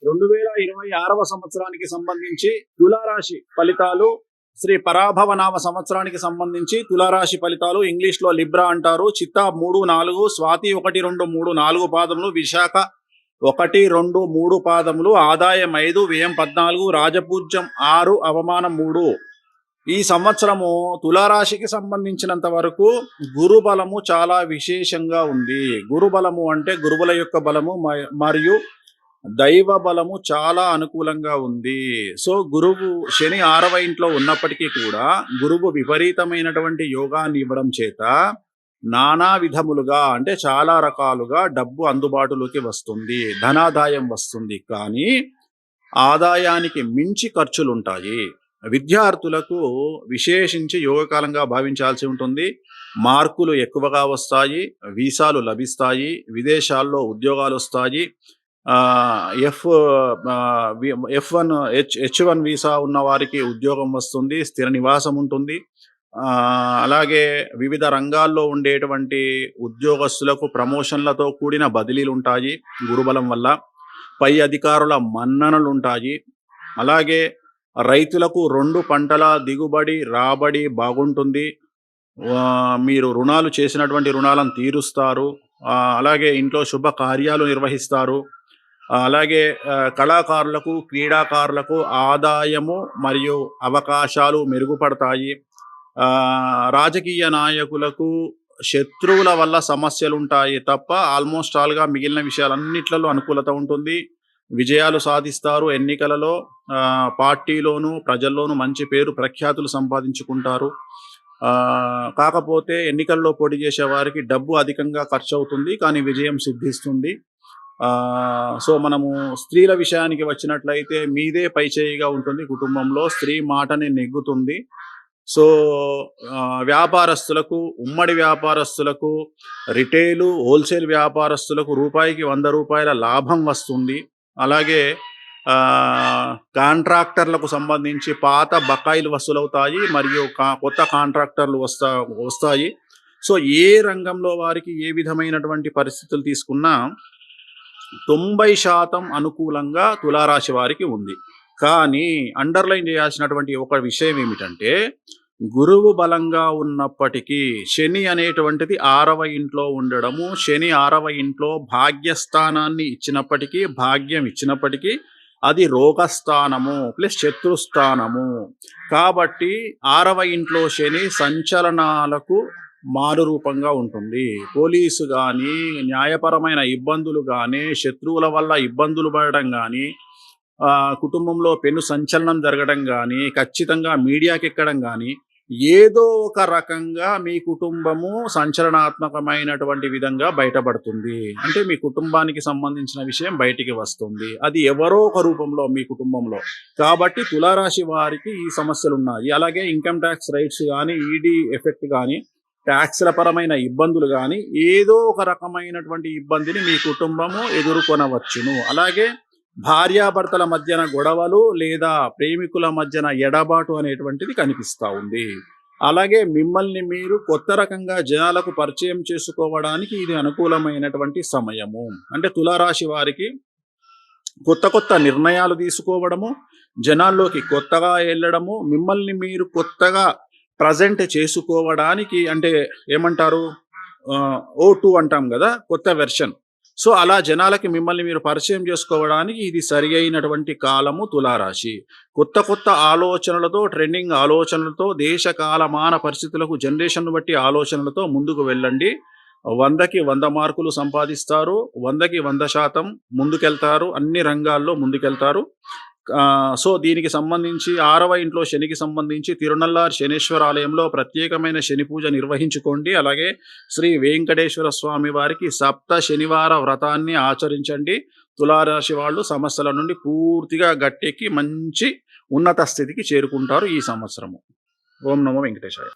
2026వ సంవత్సరానికి సంబంధించి తులారాశి ఫలితాలు, శ్రీ పరాభవనామ సంవత్సరానికి సంబంధించి తులారాశి ఫలితాలు. ఇంగ్లీష్లో లిబ్రా అంటారు. చిత్తా 3, 4, స్వాతి 1, 2, 3, 4 పాదములు, విశాఖ 1, 2, 3 పాదములు, ఆదాయం 5, వ్యయం 14, రాజపూజ్యం 6, అవమానం 3. ఈ సంవత్సరము తులారాశికి సంబంధించినంత వరకు గురుబలము చాలా విశేషంగా ఉంది. గురుబలము అంటే గురువుల యొక్క బలము మరియు దైవ బలము చాలా అనుకూలంగా ఉంది. సో గురువు శని 6వ ఇంట్లో ఉన్నప్పటికీ కూడా గురువు విపరీతమైనటువంటి యోగాన్ని ఇవ్వడం చేత నానా విధములుగా అంటే చాలా రకాలుగా డబ్బు అందుబాటులోకి వస్తుంది, ధనాదాయం వస్తుంది. కానీ ఆదాయానికి మించి ఖర్చులుంటాయి. విద్యార్థులకు విశేషించి యోగకాలంగా భావించాల్సి ఉంటుంది. మార్కులు ఎక్కువగా వస్తాయి, వీసాలు లభిస్తాయి, విదేశాల్లో ఉద్యోగాలు వస్తాయి. H1 వీసా ఉన్న వారికి ఉద్యోగం వస్తుంది, స్థిర నివాసం ఉంటుంది. అలాగే వివిధ రంగాల్లో ఉండేటువంటి ఉద్యోగస్తులకు ప్రమోషన్లతో కూడిన బదిలీలు ఉంటాయి గురుబలం వల్ల. పై అధికారుల మన్ననలు ఉంటాయి. అలాగే రైతులకు 2 పంటల దిగుబడి రాబడి బాగుంటుంది. మీరు రుణాలు చేసినటువంటి రుణాలను తీరుస్తారు. అలాగే ఇంట్లో శుభ కార్యాలు నిర్వహిస్తారు. అలాగే కళాకారులకు, క్రీడాకారులకు ఆదాయము మరియు అవకాశాలు మెరుగుపడతాయి. రాజకీయ నాయకులకు శత్రువుల వల్ల సమస్యలు ఉంటాయి తప్ప ఆల్మోస్ట్ ఆల్గా మిగిలిన విషయాలన్నిట్లలో అనుకూలత ఉంటుంది. విజయాలు సాధిస్తారు. ఎన్నికలలో పార్టీలోను ప్రజల్లోనూ మంచి పేరు ప్రఖ్యాతులు సంపాదించుకుంటారు. కాకపోతే ఎన్నికల్లో పోటీ చేసే వారికి డబ్బు అధికంగా ఖర్చు అవుతుంది, కానీ విజయం సిద్ధిస్తుంది. సో మనము స్త్రీల విషయానికి వచ్చినట్లయితే మీదే పైచేయిగా ఉంటుంది. కుటుంబంలో స్త్రీ మాటని నెగ్గుతుంది. సో వ్యాపారస్తులకు, ఉమ్మడి వ్యాపారస్తులకు, రిటైలు, హోల్సేల్ వ్యాపారస్తులకు రూపాయికి 100 రూపాయల లాభం వస్తుంది. అలాగే కాంట్రాక్టర్లకు సంబంధించి పాత బకాయిలు వసూలవుతాయి మరియు కొత్త కాంట్రాక్టర్లు వస్తాయి. సో ఏ రంగంలో వారికి ఏ విధమైనటువంటి పరిస్థితులు తీసుకున్నా 90% అనుకూలంగా తులారాశి వారికి ఉంది. కానీ అండర్లైన్ చేయాల్సినటువంటి ఒక విషయం ఏమిటంటే, గురువు బలంగా ఉన్నప్పటికీ శని అనేటువంటిది 6వ ఇంట్లో ఉండడము, శని 6వ ఇంట్లో భాగ్యస్థానాన్ని ఇచ్చినప్పటికీ, భాగ్యం ఇచ్చినప్పటికీ అది రోగస్థానము ప్లస్ శత్రుస్థానము. కాబట్టి 6వ ఇంట్లో శని సంచలనాలకు మారు రూపంగా ఉంటుంది. పోలీసు కానీ, న్యాయపరమైన ఇబ్బందులు కానీ, శత్రువుల వల్ల ఇబ్బందులు పడడం కానీ, కుటుంబంలో పెను సంచలనం జరగడం కానీ, ఖచ్చితంగా మీడియాకి ఎక్కడం కానీ, ఏదో ఒక రకంగా మీ కుటుంబము సంచలనాత్మకమైనటువంటి విధంగా బయటపడుతుంది. అంటే మీ కుటుంబానికి సంబంధించిన విషయం బయటికి వస్తుంది. అది ఎవరో ఒక రూపంలో మీ కుటుంబంలో. కాబట్టి తులారాశి వారికి ఈ సమస్యలు ఉన్నాయి. అలాగే ఇన్కమ్ ట్యాక్స్ రైట్స్ కానీ, ఈడీ ఎఫెక్ట్ కానీ, ట్యాక్స్ల పరమైన ఇబ్బందులు కానీ, ఏదో ఒక రకమైనటువంటి ఇబ్బందిని మీ కుటుంబము ఎదుర్కొనవచ్చును. అలాగే భార్యాభర్తల మధ్యన గొడవలు లేదా ప్రేమికుల మధ్యన ఎడబాటు అనేటువంటిది కనిపిస్తూ ఉంది. అలాగే మిమ్మల్ని మీరు కొత్త రకంగా జనాలకు పరిచయం చేసుకోవడానికి ఇది అనుకూలమైనటువంటి సమయము. అంటే తులారాశి వారికి కొత్త నిర్ణయాలు తీసుకోవడము, జనాల్లోకి కొత్తగా వెళ్ళడము, మిమ్మల్ని మీరు కొత్తగా ప్రజెంట్ చేసుకోవడానికి, అంటే ఏమంటారు, O2 అంటాం కదా, కొత్త వెర్షన్. సో అలా జనాలకి మిమ్మల్ని మీరు పరిచయం చేసుకోవడానికి ఇది సరి అయినటువంటి కాలము తులారాశి. కొత్త ఆలోచనలతో, ట్రెండింగ్ ఆలోచనలతో, దేశ కాలమాన పరిస్థితులకు జనరేషన్ బట్టి ఆలోచనలతో ముందుకు వెళ్ళండి. 100కి 100 మార్కులు సంపాదిస్తారు. 100కి 100% ముందుకెళ్తారు. అన్ని రంగాల్లో ముందుకెళ్తారు. సో దీనికి సంబంధించి 6వ ఇంట్లో శనికి సంబంధించి తిరునల్లార్ శనేశ్వర ఆలయంలో ప్రత్యేకమైన శని పూజ నిర్వహించుకోండి. అలాగే శ్రీ వెంకటేశ్వర స్వామి వారికి 7 శనివార వ్రతాన్ని ఆచరించండి. తులారాశి వాళ్ళు సమస్యల నుండి పూర్తిగా గట్టెక్కి మంచి ఉన్నత స్థితికి చేరుకుంటారు ఈ సంవత్సరము. ఓం నమో వెంకటేశాయ.